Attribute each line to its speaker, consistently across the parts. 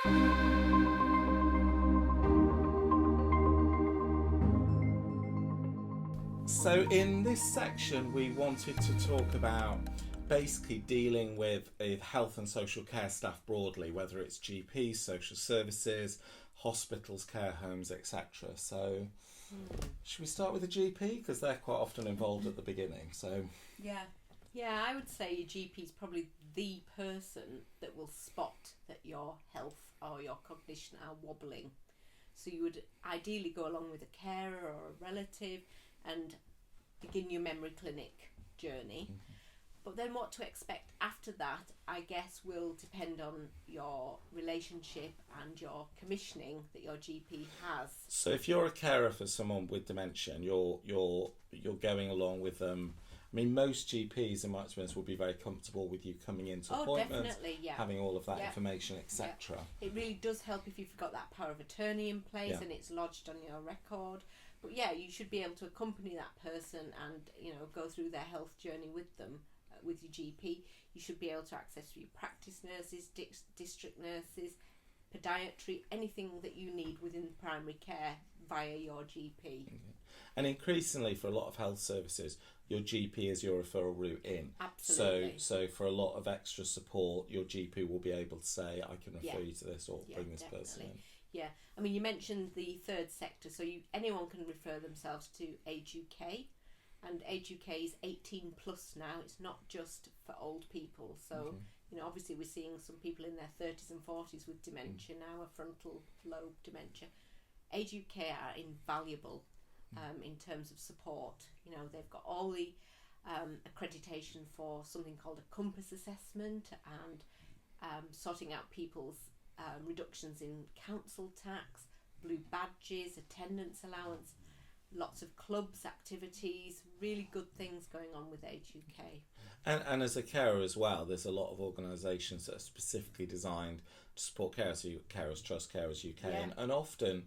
Speaker 1: So in this section we wanted to talk about basically dealing with health and social care staff broadly, whether it's GPs, social services, hospitals, care homes, etc. So should we start with the GP, because they're quite often involved at the beginning? So
Speaker 2: yeah, I would say your GP is probably the person that will spot that your health or your cognition are wobbling. So you would ideally go along with a carer or a relative and begin your memory clinic journey. But then what to expect after that, I guess, will depend on your relationship and your commissioning that your GP has.
Speaker 1: So if you're a carer for someone with dementia and you're going along with them, I mean, most GPs in my experience will be very comfortable with you coming into appointments,
Speaker 2: definitely, yeah.
Speaker 1: having all of that information, etc.
Speaker 2: Yeah. It really does help if you've got that power of attorney in place and it's lodged on your record. But yeah, you should be able to accompany that person and, go through their health journey with them, with your GP. You should be able to access your practice nurses, district nurses, podiatry, anything that you need within primary care via your GP.
Speaker 1: Okay. And increasingly for a lot of health services, your GP is your referral route in.
Speaker 2: Absolutely.
Speaker 1: So for a lot of extra support, your GP will be able to say, I can refer you to this or bring this person in.
Speaker 2: Yeah, I mean, you mentioned the third sector, so anyone can refer themselves to Age UK, and Age UK is 18 plus now. It's not just for old people. So, obviously we're seeing some people in their 30s and 40s with dementia now, a frontal lobe dementia. Age UK are invaluable in terms of support. They've got all the accreditation for something called a compass assessment and sorting out people's reductions in council tax, blue badges, attendance allowance, lots of clubs, activities, really good things going on with Age UK.
Speaker 1: And as a carer as well, there's a lot of organisations that are specifically designed to support carers. So Carers Trust, Carers UK, and often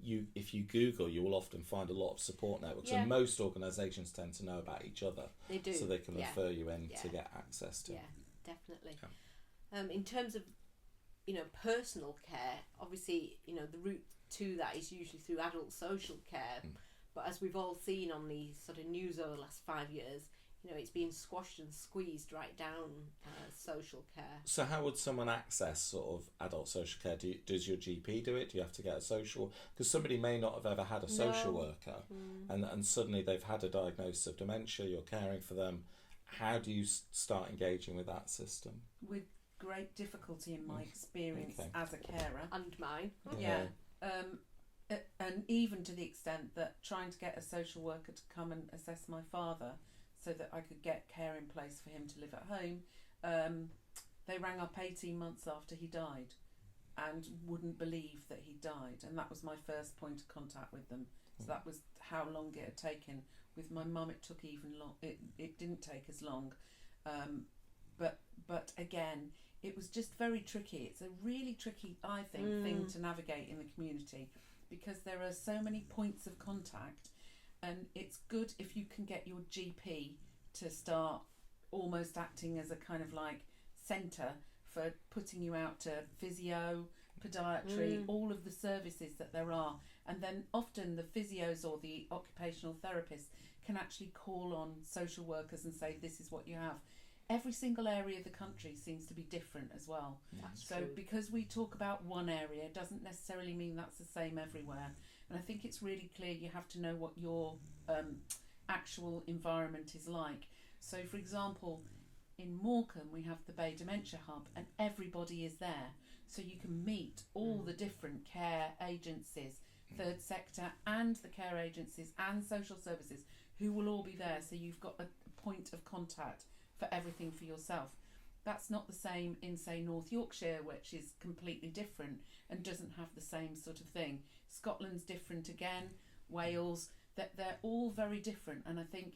Speaker 1: if you Google, you will often find a lot of support networks, and most organisations tend to know about each other.
Speaker 2: They do.
Speaker 1: So they can refer you in to get access to.
Speaker 2: Yeah, definitely. Yeah. In terms of personal care, obviously, the route to that is usually through adult social care. But as we've all seen on the sort of news over the last 5 years, it's been squashed and squeezed right down social care.
Speaker 1: So how would someone access sort of adult social care? Does your GP do it? Do you have to get a social? Because somebody may not have ever had a social worker, and suddenly they've had a diagnosis of dementia, you're caring for them. How do you start engaging with that system?
Speaker 3: With great difficulty in my experience as a carer.
Speaker 2: And mine.
Speaker 3: And even to the extent that trying to get a social worker to come and assess my father so that I could get care in place for him to live at home, they rang up 18 months after he died and wouldn't believe that he died, and that was my first point of contact with them. So that was how long it had taken. With my mum it took even long. It didn't take as long, but again, it was just very tricky. It's a really tricky, I think, thing to navigate in the community, because there are so many points of contact, and it's good if you can get your GP to start almost acting as a kind of like centre for putting you out to physio, podiatry, all of the services that there are. And then often the physios or the occupational therapists can actually call on social workers and say, this is what you have. Every single area of the country seems to be different as well.
Speaker 2: That's
Speaker 3: so
Speaker 2: true.
Speaker 3: Because we talk about one area doesn't necessarily mean that's the same everywhere. And I think it's really clear you have to know what your actual environment is like. So for example, in Morecambe we have the Bay Dementia Hub, and everybody is there. So you can meet all the different care agencies, third sector and the care agencies and social services, who will all be there. So you've got a point of contact for everything for yourself. That's not the same in, say, North Yorkshire, which is completely different and doesn't have the same sort of thing. Scotland's different again, Wales, that they're all very different. And I think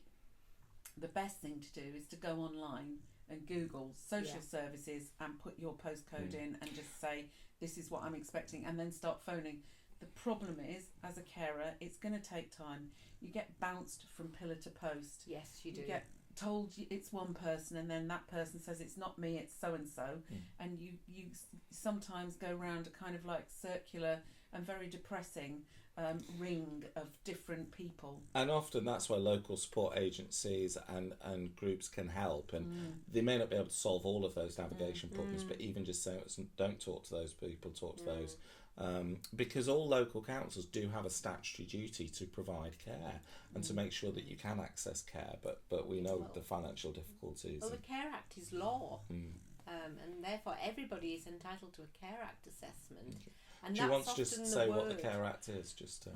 Speaker 3: the best thing to do is to go online and Google social services and put your postcode in and just say, this is what I'm expecting, and then start phoning. The problem is, as a carer, it's going to take time. You get bounced from pillar to post.
Speaker 2: Yes, you do.
Speaker 3: You get told it's one person, and then that person says it's not me, it's so and so, and you sometimes go round a kind of like circular and very depressing ring of different people.
Speaker 1: And often that's where local support agencies and groups can help, and they may not be able to solve all of those navigation problems, but even just saying, don't talk to those people, talk to those. Because all local councils do have a statutory duty to provide care and to make sure that you can access care, but we know the financial difficulties.
Speaker 2: Well, the Care Act is law, and therefore everybody is entitled to a Care Act assessment. And
Speaker 1: do you want to just say what the Care Act is, just to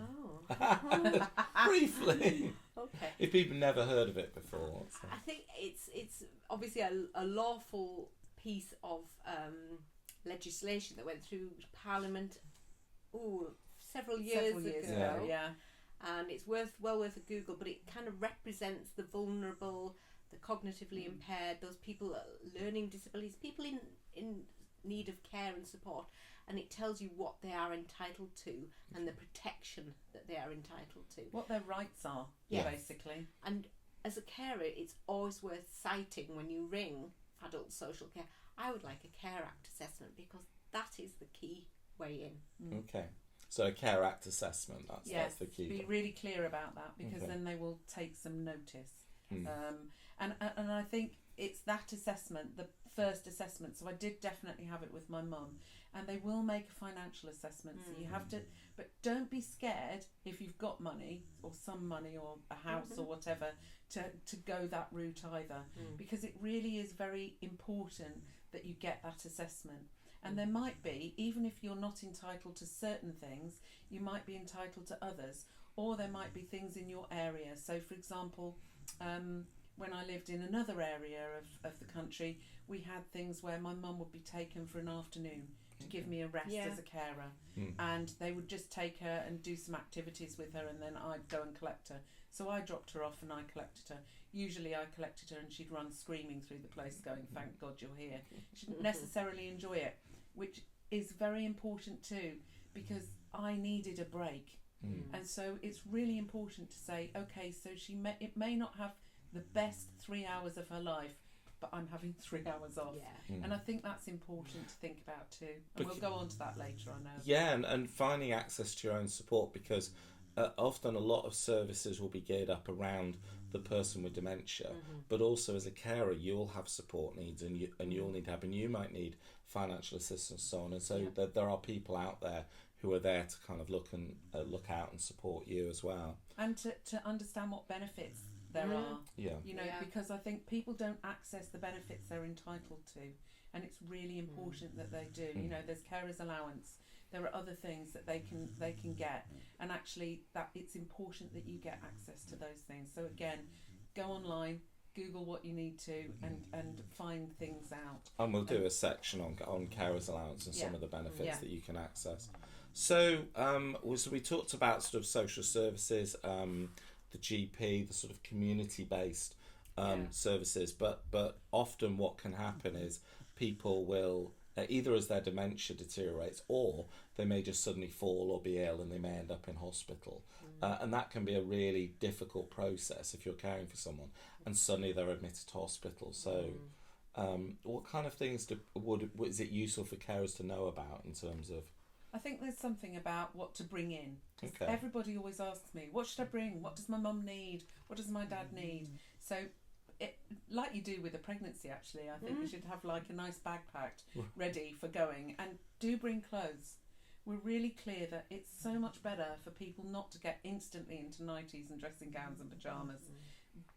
Speaker 1: briefly?
Speaker 2: Okay.
Speaker 1: If people never heard of it before. So.
Speaker 2: I think it's obviously a lawful piece of legislation that went through Parliament several years ago.
Speaker 3: Yeah.
Speaker 2: And it's well worth a Google, but it kind of represents the vulnerable, the cognitively impaired, those people learning disabilities, people in need of care and support, and it tells you what they are entitled to and the protection that they are entitled to.
Speaker 3: What their rights are, basically.
Speaker 2: And as a carer, it's always worth citing when you ring adult social care. I would like a Care Act assessment, because that is the key way in.
Speaker 1: Okay. So a Care Act assessment, that's the key.
Speaker 3: Be really clear about that, because then they will take some notice. And I think it's that assessment, the first assessment. So I did definitely have it with my mum, and they will make a financial assessment. So you have to, but don't be scared if you've got money or some money or a house or whatever to go that route either, because it really is very important that you get that assessment. And there might be, even if you're not entitled to certain things, you might be entitled to others, or there might be things in your area. So for example, when I lived in another area of the country, we had things where my mum would be taken for an afternoon to give me a rest as a carer, and they would just take her and do some activities with her, and then I'd go and collect her. So I dropped her off and I collected her. Usually I collected her and she'd run screaming through the place going, "Thank God you're here." She didn't necessarily enjoy it, which is very important too, because I needed a break. And so it's really important to say, okay, so it may not have the best 3 hours of her life, but I'm having 3 hours off. And I think that's important to think about too. And we'll go on to that later, I know.
Speaker 1: Yeah, and finding access to your own support, because often a lot of services will be geared up around the person with dementia, but also as a carer you'll have support needs, and you'll need help, and you might need financial assistance and so on, and so there are people out there who are there to kind of look out and support you as well,
Speaker 3: and to understand what benefits there are, because I think people don't access the benefits they're entitled to, and it's really important that they do. There's carers allowance, there are other things that they can get, and actually that it's important that you get access to those things. So again, go online, Google what you need to, and find things out. And
Speaker 1: we'll do a section on carers allowance and some of the benefits that you can access. So so we talked about sort of social services, the GP, the sort of community based services, but often what can happen is people will either as their dementia deteriorates, or they may just suddenly fall or be ill and they may end up in hospital. And that can be a really difficult process if you're caring for someone and suddenly they're admitted to hospital. So what kind of things is it useful for carers to know about in terms of?
Speaker 3: I think there's something about what to bring in. Everybody always asks me, what should I bring? What does my mum need? What does my dad need? So like you do with a pregnancy, actually, I think you should have like a nice bag packed ready for going, and do bring clothes. We're really clear that it's so much better for people not to get instantly into nighties and dressing gowns and pyjamas.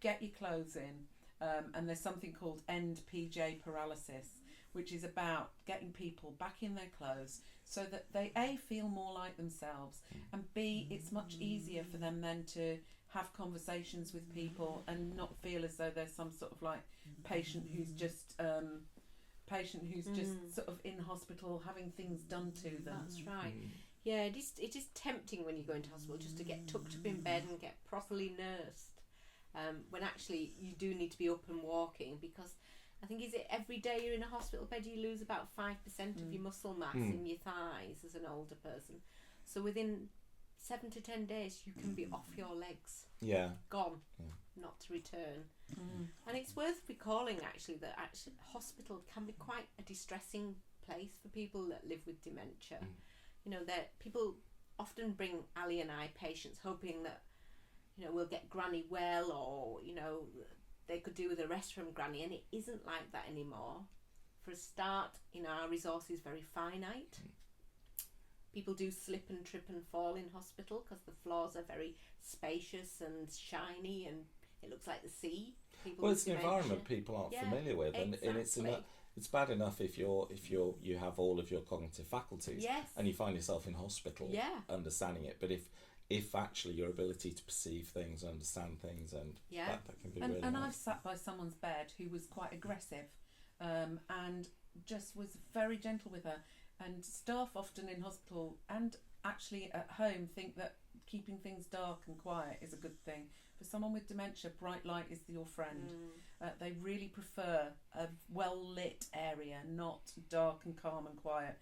Speaker 3: Get your clothes in, and there's something called end PJ paralysis, which is about getting people back in their clothes so that they A, feel more like themselves, and B, it's much easier for them then to have conversations with people and not feel as though there's some sort of like patient who's just sort of in hospital having things done to them.
Speaker 2: That's right. Yeah, it is tempting when you go into hospital just to get tucked up in bed and get properly nursed, when actually you do need to be up and walking, because I think, is it every day you're in a hospital bed you lose about 5% of your muscle mass in your thighs as an older person. So within 7 to 10 days you can be off your legs,
Speaker 1: Yeah.
Speaker 2: gone,
Speaker 1: Yeah.
Speaker 2: not to return. And it's worth recalling actually that hospital can be quite a distressing place for people that live with dementia. You know, that people often bring Ali and I patients hoping that, you know, we'll get Granny well, or, you know, they could do with a rest from Granny, and it isn't like that anymore. For a start, you know, our resource is very finite. People do slip and trip and fall in hospital because the floors are very spacious and shiny, and it looks like the sea.
Speaker 1: Well, it's an environment people aren't familiar with, and
Speaker 2: exactly.
Speaker 1: it's bad enough if you have all of your cognitive faculties,
Speaker 2: Yes.
Speaker 1: and you find yourself in hospital,
Speaker 2: Yeah.
Speaker 1: understanding it. But if actually your ability to perceive things, understand things, and
Speaker 2: Yeah.
Speaker 1: that can be
Speaker 3: And,
Speaker 1: really
Speaker 3: and
Speaker 1: nice.
Speaker 3: I've sat by someone's bed who was quite aggressive, and just was very gentle with her. And staff often in hospital and actually at home think that keeping things dark and quiet is a good thing. For someone with dementia, bright light is your friend. They really prefer a well-lit area, not dark and calm and quiet.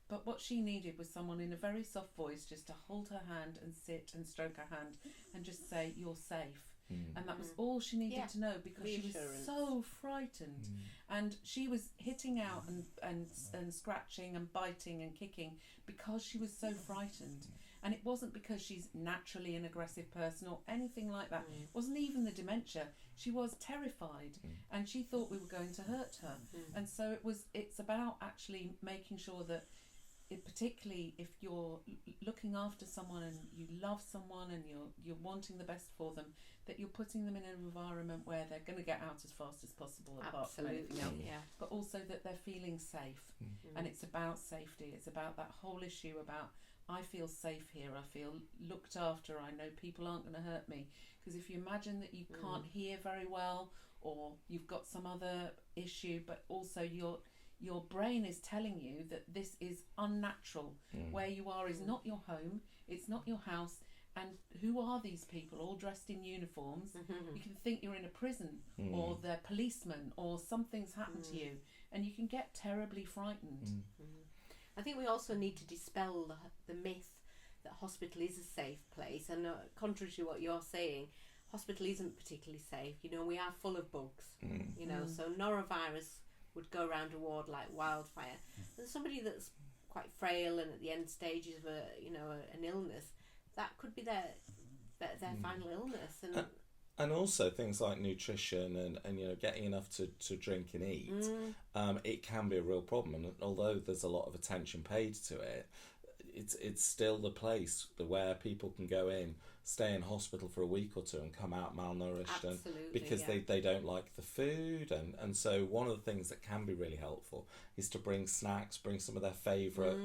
Speaker 3: But what she needed was someone in a very soft voice just to hold her hand and sit and stroke her hand and just say, "You're safe." And that was all she needed to know, because she was so frightened. And she was hitting out and scratching and biting and kicking because she was so frightened. And it wasn't because she's naturally an aggressive person or anything like that. It wasn't even the dementia. She was terrified, and she thought we were going to hurt her. And so it's about actually making sure that, particularly if you're looking after someone and you love someone and you're wanting the best for them, that you're putting them in an environment where they're going to get out as fast as possible, apart from anything else.
Speaker 2: Yeah.
Speaker 3: But also that they're feeling safe. And it's about safety. It's about that whole issue about, I feel safe here, I feel looked after, I know people aren't going to hurt me. Because if you imagine that you can't hear very well, or you've got some other issue, but also your brain is telling you that this is unnatural. Where you are is not your home, it's not your house, and who are these people all dressed in uniforms? You can think you're in a prison, or they're policemen, or something's happened to you, and you can get terribly frightened.
Speaker 2: I think we also need to dispel the myth that hospital is a safe place, and contrary to what you're saying, hospital isn't particularly safe. You know, we are full of bugs, you know, so norovirus would go around a ward like wildfire. And somebody that's quite frail and at the end stages of an illness, that could be their final illness.
Speaker 1: And also things like nutrition and you know, getting enough to drink and eat, it can be a real problem. And although there's a lot of attention paid to it, it's still the place where people can go in, stay in hospital for a week or two, and come out malnourished.
Speaker 2: Absolutely,
Speaker 1: because they don't like the food. And so one of the things that can be really helpful is to bring snacks, bring some of their favourite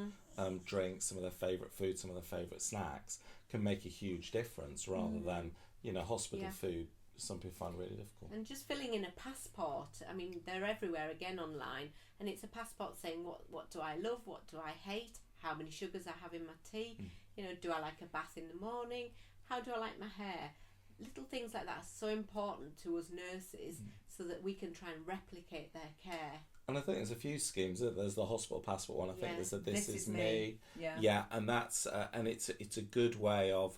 Speaker 1: drinks, some of their favourite food, some of their favourite snacks, can make a huge difference, rather than, you know, hospital food. Some people find really difficult.
Speaker 2: And just filling in a passport. I mean, they're everywhere again online, and it's a passport saying what do I love, what do I hate, how many sugars I have in my tea, you know, do I like a bath in the morning, how do I like my hair. Little things like that are so important to us nurses, so that we can try and replicate their care.
Speaker 1: And I think there's a few schemes. There's the hospital passport one. I think there's a This Is Me.
Speaker 3: Yeah,
Speaker 1: and that's and it's a good way of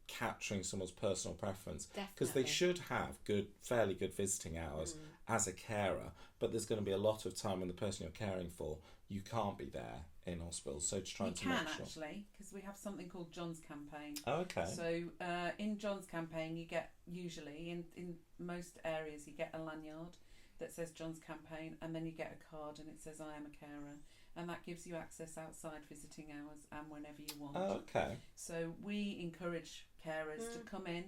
Speaker 1: capturing someone's personal preference, because they should have fairly good visiting hours as a carer, but there's going to be a lot of time when the person you're caring for, you can't be there in hospital, so to try
Speaker 3: you
Speaker 1: to
Speaker 3: can
Speaker 1: make sure.
Speaker 3: actually, because we have something called John's campaign.
Speaker 1: Oh, okay.
Speaker 3: So in John's campaign, you get, usually in most areas, you get a lanyard that says John's campaign, and then you get a card and it says I am a carer, and that gives you access outside visiting hours and whenever you want.
Speaker 1: Oh, okay.
Speaker 3: So we encourage carers to come in,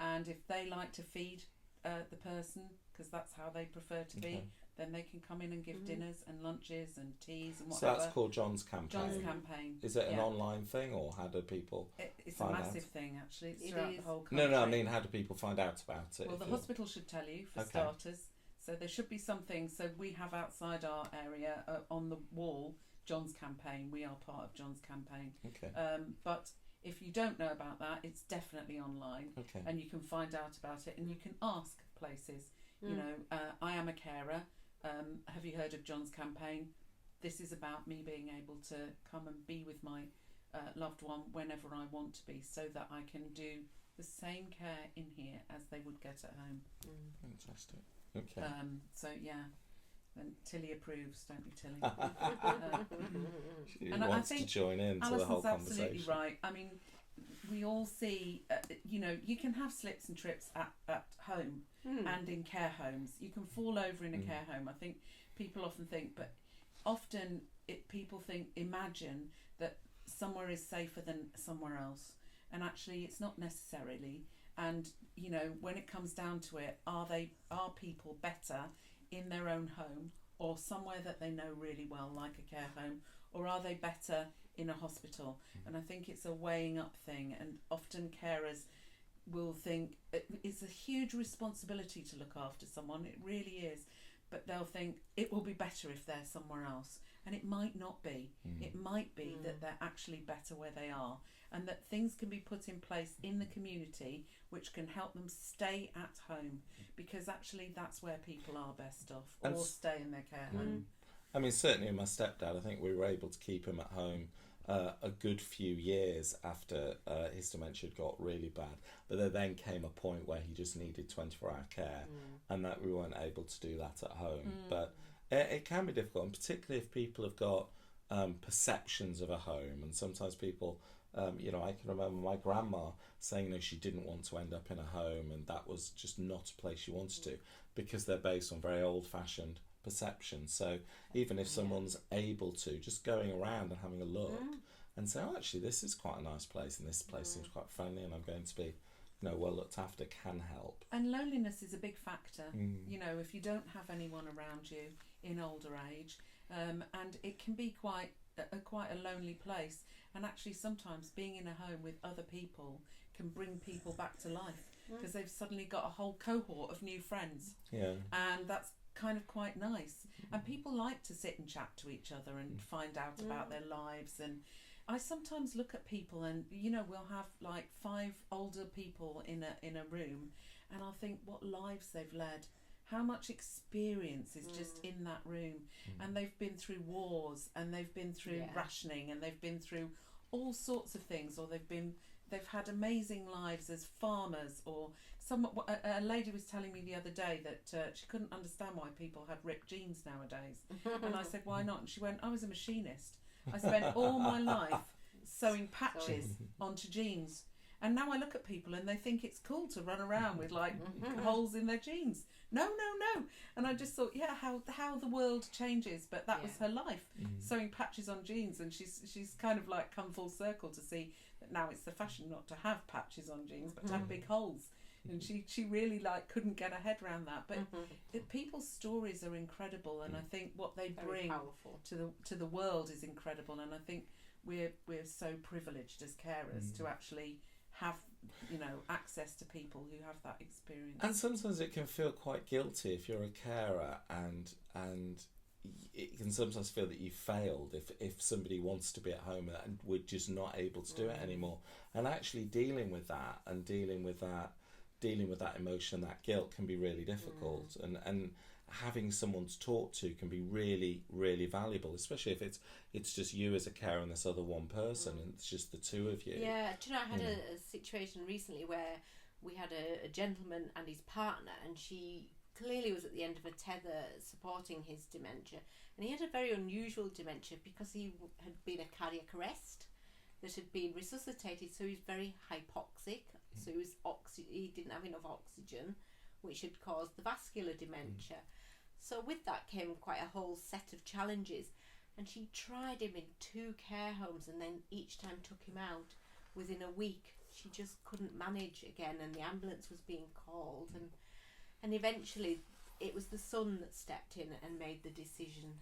Speaker 3: and if they like to feed the person, because that's how they prefer to be, then they can come in and give dinners and lunches and teas and whatever.
Speaker 1: So that's called John's campaign.
Speaker 3: John's campaign.
Speaker 1: Is it an online thing, or how do people
Speaker 3: It's
Speaker 1: find
Speaker 3: a massive
Speaker 1: out?
Speaker 3: thing, actually. It's
Speaker 2: It
Speaker 3: throughout
Speaker 2: is.
Speaker 3: the whole country.
Speaker 1: No, I mean, how do people find out about it?
Speaker 3: Well, the hospital should tell you, for starters. So there should be something. So we have outside our area on the wall, John's campaign. We are part of John's campaign.
Speaker 1: Okay.
Speaker 3: But if you don't know about that, it's definitely online.
Speaker 1: Okay.
Speaker 3: And you can find out about it, and you can ask places. You know, I am a carer. Have you heard of John's campaign? This is about me being able to come and be with my loved one whenever I want to be, so that I can do the same care in here as they would get at home.
Speaker 1: Fantastic. Okay.
Speaker 3: So yeah, and Tilly approves, don't you, Tilly?
Speaker 1: She
Speaker 3: and
Speaker 1: wants
Speaker 3: I think
Speaker 1: to join in to the whole
Speaker 3: Alison's absolutely
Speaker 1: conversation.
Speaker 3: right. I mean, we all see, you know, you can have slips and trips at home and in care homes. You can fall over in a care home. I think people often think, but often people imagine that somewhere is safer than somewhere else, and actually it's not necessarily. And you know, when it comes down to it, are people better in their own home or somewhere that they know really well, like a care home, or are they better in a hospital? And I think it's a weighing up thing, and often carers will think it's a huge responsibility to look after someone. It really is, but they'll think it will be better if they're somewhere else, and it might not be. It might be that they're actually better where they are, and that things can be put in place in the community which can help them stay at home, because actually that's where people are best off, or stay in their care home.
Speaker 1: I mean, certainly my stepdad, I think we were able to keep him at home a good few years after his dementia got really bad. But there then came a point where he just needed 24-hour care, and that we weren't able to do that at home. But it can be difficult, and particularly if people have got perceptions of a home. And sometimes people, you know, I can remember my grandma saying, you know, she didn't want to end up in a home, and that was just not a place she wanted to, because they're based on very old-fashioned perception. So even if someone's able to, just going around and having a look and say, oh, actually this is quite a nice place, and this place seems quite friendly, and I'm going to be, you know, well looked after, can help.
Speaker 3: And loneliness is a big factor. You know, if you don't have anyone around you in older age, and it can be quite a lonely place, and actually sometimes being in a home with other people can bring people back to life, because they've suddenly got a whole cohort of new friends, and that's kind of quite nice. And people like to sit and chat to each other and find out about their lives. And I sometimes look at people, and you know, we'll have like 5 older people in a room, and I'll think what lives they've led, how much experience is just in that room, and they've been through wars, and they've been through rationing, and they've been through all sorts of things, or they've had amazing lives as farmers, or a lady was telling me the other day that she couldn't understand why people had ripped jeans nowadays. And I said, why not? And she went, I was a machinist. I spent all my life sewing patches onto jeans. And now I look at people and they think it's cool to run around with like holes in their jeans. No. And I just thought, yeah, how the world changes. But that was her life, sewing patches on jeans. And she's kind of like come full circle to see that now it's the fashion not to have patches on jeans, but to have big holes. And she really like couldn't get her head around that. But people's stories are incredible, and I think what they bring to the world is incredible. And I think we're so privileged as carers to actually have, you know, access to people who have that experience.
Speaker 1: And sometimes it can feel quite guilty if you're a carer, and it can sometimes feel that you failed if somebody wants to be at home and we're just not able to do it anymore. And actually dealing with that emotion, that guilt, can be really difficult, and having someone to talk to can be really, really valuable, especially if it's just you as a carer and this other one person, and it's just the two of you.
Speaker 2: Yeah, do you know, I had a situation recently where we had a gentleman and his partner, and she clearly was at the end of a tether supporting his dementia, and he had a very unusual dementia because he had been a cardiac arrest that had been resuscitated, so he was very hypoxic, so he didn't have enough oxygen, which had caused the vascular dementia. So with that came quite a whole set of challenges, and she tried him in 2 care homes, and then each time took him out. Within a week she just couldn't manage again, and the ambulance was being called, and eventually it was the son that stepped in and made the decision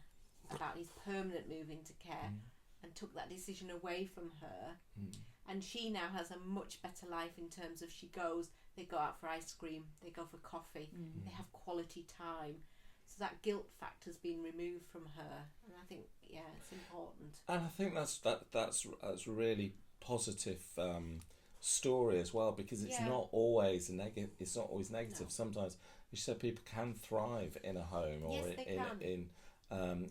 Speaker 2: about his permanent move into care, and took that decision away from her. And she now has a much better life in terms of they go out for ice cream, they go for coffee, they have quality time. So that guilt factor's been removed from her, and I think it's important.
Speaker 1: And I think that's a really positive story as well, because it's not always negative. It's not always negative. No. Sometimes, you said, people can thrive in a home or in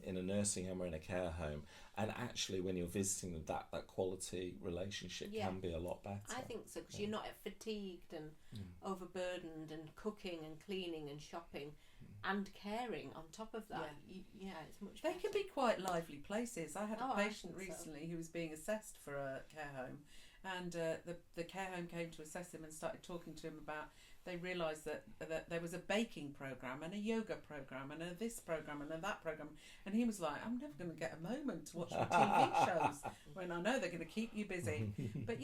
Speaker 1: in a nursing home or in a care home, and actually when you're visiting them, that quality relationship can be a lot better.
Speaker 2: I think so, because you're not fatigued and overburdened, and cooking and cleaning and shopping and caring on top of that. It's much better.
Speaker 3: They can be quite lively places. I had a patient
Speaker 2: think so.
Speaker 3: recently who was being assessed for a care home, and the care home came to assess him and started talking to him about, they realised that there was a baking programme and a yoga programme and a this programme and a that programme, and he was like, I'm never going to get a moment to watch your TV shows when I know they're going to keep you busy. But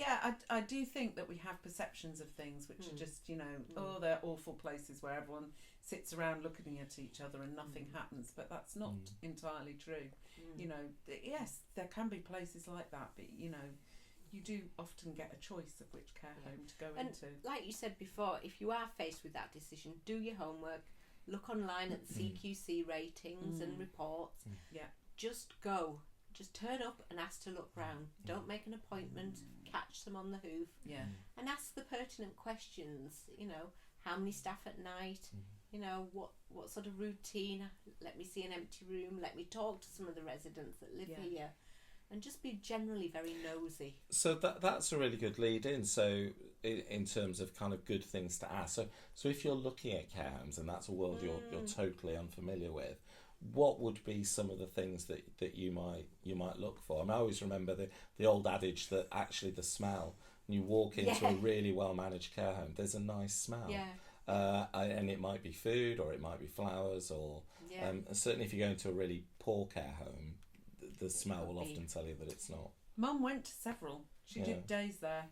Speaker 3: I do think that we have perceptions of things which are just, they're awful places where everyone sits around looking at each other and nothing happens, but that's not entirely true. Yes, there can be places like that, but you do often get a choice of which care home to go into.
Speaker 2: Like you said before, if you are faced with that decision, do your homework, look online at the CQC ratings and reports. Just go. Just turn up and ask to look round. Don't make an appointment, catch them on the hoof. And ask the pertinent questions, how many staff at night, what sort of routine, let me see an empty room, let me talk to some of the residents that live here. And just be generally very nosy.
Speaker 1: So that's a really good lead in. So in terms of kind of good things to ask. So if you're looking at care homes and that's a world you're totally unfamiliar with, what would be some of the things that you might look for? I mean, I always remember the old adage that actually the smell, when you walk into a really well managed care home, there's a nice smell. And it might be food or it might be flowers or certainly if you go into a really poor care home, the smell will often tell you that it's not.
Speaker 3: Mum went to several. She did days there.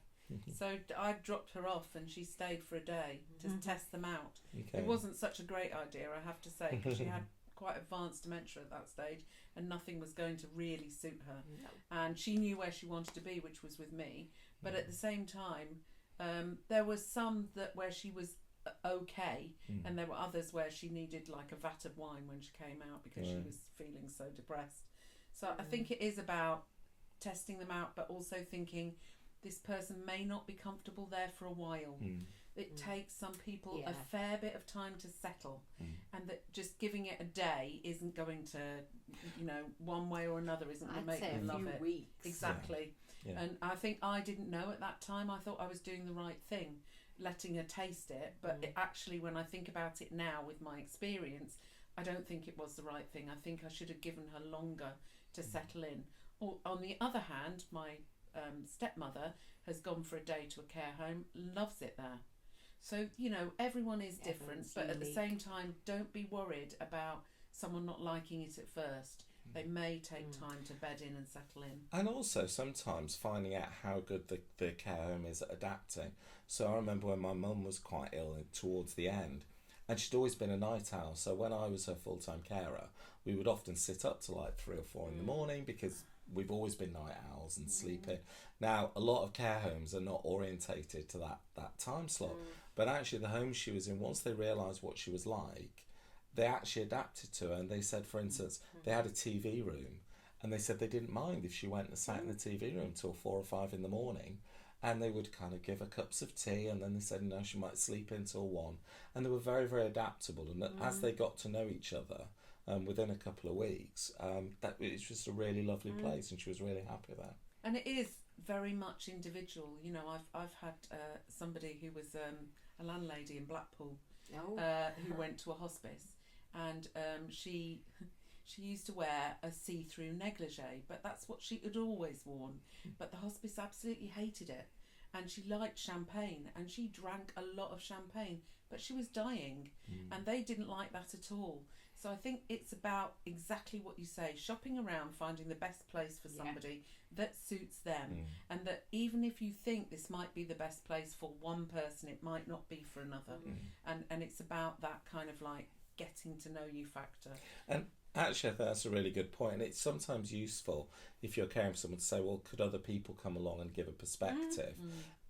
Speaker 3: So I dropped her off and she stayed for a day to test them out.
Speaker 1: Okay.
Speaker 3: It wasn't such a great idea, I have to say, because she had quite advanced dementia at that stage and nothing was going to really suit her. And she knew where she wanted to be, which was with me. But at the same time, there was some where she was okay, and there were others where she needed like a vat of wine when she came out because she was feeling so depressed. So I think it is about testing them out, but also thinking this person may not be comfortable there for a while. It takes some people a fair bit of time to settle, and that just giving it a day isn't going to, one way or another isn't going to make them love it.
Speaker 2: Weeks.
Speaker 3: Exactly. And I think I didn't know at that time. I thought I was doing the right thing, letting her taste it. But actually, when I think about it now with my experience, I don't think it was the right thing. I think I should have given her longer to settle in. Or on the other hand, my stepmother has gone for a day to a care home, loves it there. So, everyone is different, but at the same time, don't be worried about someone not liking it at first. They may take time to bed in and settle in.
Speaker 1: And also sometimes finding out how good the care home is at adapting. So I remember when my mum was quite ill towards the end, and she'd always been a night owl. So when I was her full-time carer, we would often sit up to like 3 or 4 in the morning because we've always been night owls and sleeping. Now, a lot of care homes are not orientated to that time slot. But actually the home she was in, once they realised what she was like, they actually adapted to her. And they said, for instance, they had a TV room. And they said they didn't mind if she went and sat in the TV room till 4 or 5 in the morning. And they would kind of give her cups of tea, and then they said, no, she might sleep until 1. And they were very, very adaptable. And as they got to know each other, within a couple of weeks, that it's just a really lovely place, and she was really happy there.
Speaker 3: And it is very much individual. I've had somebody who was a landlady in Blackpool who went to a hospice, and she used to wear a see-through negligee, but that's what she had always worn. But the hospice absolutely hated it, and she liked champagne, and she drank a lot of champagne, but she was dying, and they didn't like that at all. So I think it's about exactly what you say, shopping around, finding the best place for somebody that suits them, and that even if you think this might be the best place for one person, it might not be for another. And it's about that kind of like getting to know you factor.
Speaker 1: And actually, I think that's a really good point. And it's sometimes useful if you're caring for someone, to say, well, could other people come along and give a perspective?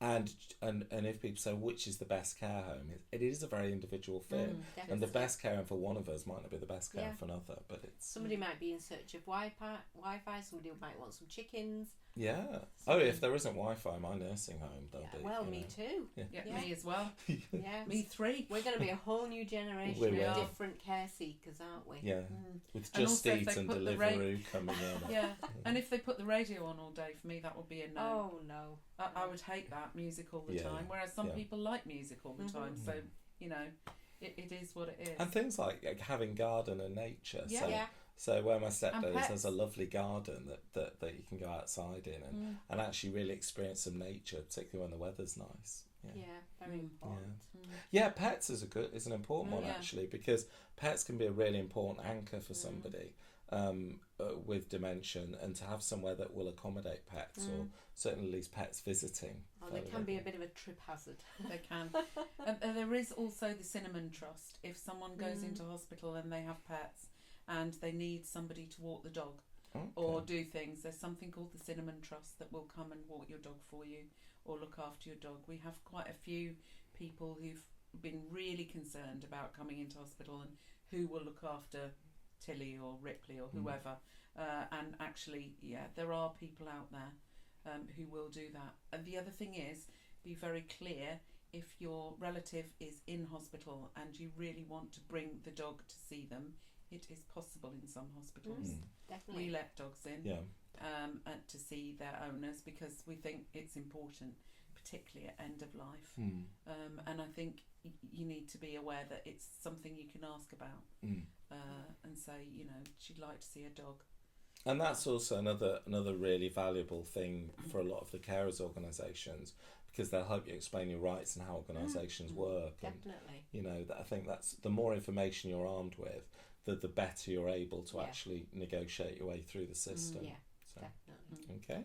Speaker 1: And if people say, which is the best care home, it is a very individual fit. And the best care home for one of us might not be the best care for another, but it's...
Speaker 2: Somebody might be in search of Wi-Fi, somebody might want some chickens.
Speaker 1: Yeah. Oh, if there isn't Wi-Fi in my nursing home, there'll be...
Speaker 2: Well, me too.
Speaker 3: Yeah, me as well.
Speaker 2: Yeah.
Speaker 3: Me 3.
Speaker 2: We're going to be a whole new generation
Speaker 1: We
Speaker 2: of
Speaker 1: will.
Speaker 2: different care seekers, aren't we?
Speaker 1: Yeah. With
Speaker 3: And
Speaker 1: Just
Speaker 3: also if
Speaker 1: Eat
Speaker 3: they
Speaker 1: and
Speaker 3: put the
Speaker 1: Deliveroo coming in.
Speaker 3: Yeah, and if they put the radio on all day, for me that would be a no.
Speaker 2: Oh, no.
Speaker 3: I would hate that music all the
Speaker 1: Yeah.
Speaker 3: time, whereas some
Speaker 1: Yeah.
Speaker 3: people like music all the time, so, you know, it is what it is.
Speaker 1: And things like having garden and nature.
Speaker 3: Yeah.
Speaker 1: So where my stepdad is,
Speaker 3: pets.
Speaker 1: there's a lovely garden that you can go outside in and actually really experience some nature, particularly when the weather's nice.
Speaker 2: Yeah, very important.
Speaker 1: Yeah, pets is an important one
Speaker 3: Yeah.
Speaker 1: actually, because pets can be a really important anchor for somebody with dementia, and to have somewhere that will accommodate pets or certainly at least pets visiting.
Speaker 2: Oh, they can be a bit of a trip hazard.
Speaker 3: They can. And there is also the Cinnamon Trust. If someone goes into hospital and they have pets and they need somebody to walk the dog or do things, there's something called the Cinnamon Trust that will come and walk your dog for you or look after your dog. We have quite a few people who've been really concerned about coming into hospital and who will look after Tilly or Ripley or whoever. And actually, there are people out there who will do that. And the other thing is, be very clear, if your relative is in hospital and you really want to bring the dog to see them, it is possible in some hospitals.
Speaker 2: Definitely.
Speaker 3: We let dogs in and to see their owners because we think it's important, particularly at end of life. And I think you need to be aware that it's something you can ask about and say, you know, she'd like to see a dog.
Speaker 1: And that's also another really valuable thing for a lot of the carers organisations, because they'll help you explain your rights and how organisations work.
Speaker 2: Definitely.
Speaker 1: And, you know, I think that's the more information you're armed with, the better you're able to actually negotiate your way through the system.
Speaker 2: Definitely.
Speaker 1: Okay.